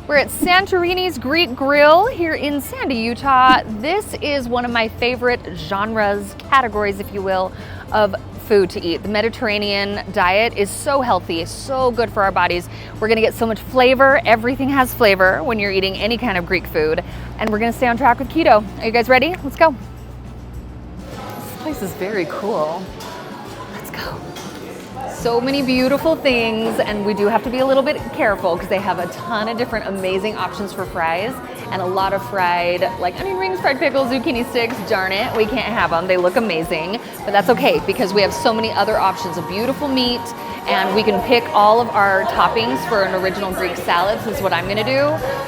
We're at Santorini's Greek Grill here in Sandy, Utah. This is one of my favorite genres, categories, if you will, of food to eat. The Mediterranean diet is so healthy, so good for our bodies. We're gonna get so much flavor. Everything has flavor when you're eating any kind of Greek food. And we're gonna stay on track with keto. Are you guys ready? Let's go. This place is very cool. Let's go. So many beautiful things, and we do have to be a little bit careful because they have a ton of different amazing options for fries and a lot of fried, like onion rings, fried pickles, zucchini sticks. Darn it, we can't have them. They look amazing, but that's okay because we have so many other options of beautiful meat, and we can pick all of our toppings for an original Greek salad. This is what I'm gonna do,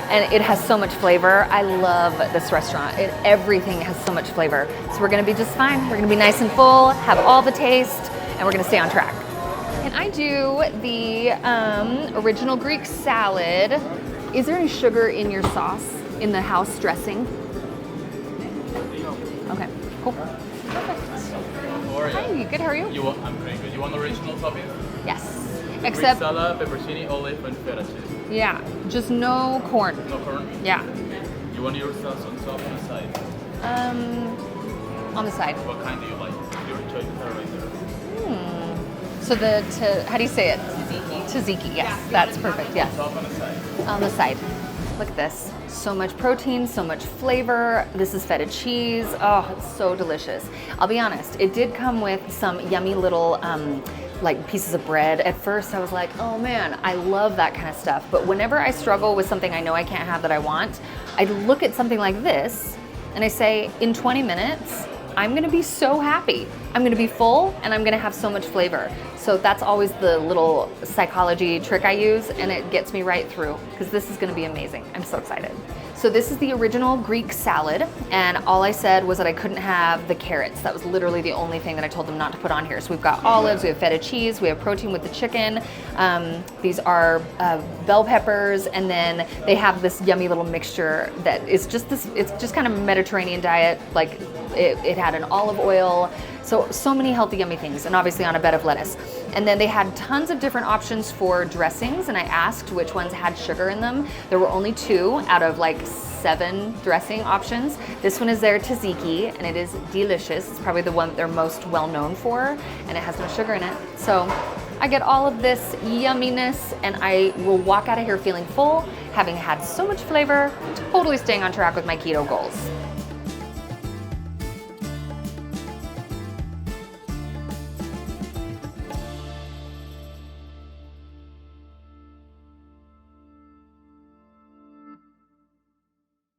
and it has so much flavor. I love this restaurant. Everything has so much flavor. So we're gonna be just fine. We're gonna be nice and full, have all the taste, and we're gonna stay on track. Can I do the original Greek salad? Is there any sugar in your sauce, in the house dressing? Okay, cool. Perfect. Hi, good, how are you? I'm pretty good. You want original toppings? Yes. Greek Except, salad, pepperoni, olive, and feta cheese. yeah, just no corn. No corn? Yeah. You want your sauce on top on the side? On the side. What kind do you like? Your choice right there. So how do you say it? Tzatziki, yes, that's perfect, yes. Top on the side. On the side. Look at this. So much protein, so much flavor. This is feta cheese. Oh, it's so delicious. I'll be honest, it did come with some yummy little like pieces of bread. At first I was like, oh man, I love that kind of stuff. But whenever I struggle with something I know I can't have that I want, I look at something like this and I say, in 20 minutes, I'm gonna be so happy. I'm gonna be full and I'm gonna have so much flavor. So that's always the little psychology trick I use, and it gets me right through because this is gonna be amazing. I'm so excited. So this is the original Greek salad, and all I said was that I couldn't have the carrots. That was literally the only thing that I told them not to put on here. So we've got olives, we have feta cheese, we have protein with the chicken. These are bell peppers, and then they have this yummy little mixture that is just this, it's just kind of a Mediterranean diet. Like it had an olive oil, so many healthy, yummy things, and obviously on a bed of lettuce. And then they had tons of different options for dressings, and I asked which ones had sugar in them. There were only 2 out of like 7 dressing options. This one is their tzatziki, and it is delicious. It's probably the one they're most well known for, and it has no sugar in it. So I get all of this yumminess, and I will walk out of here feeling full, having had so much flavor, totally staying on track with my keto goals.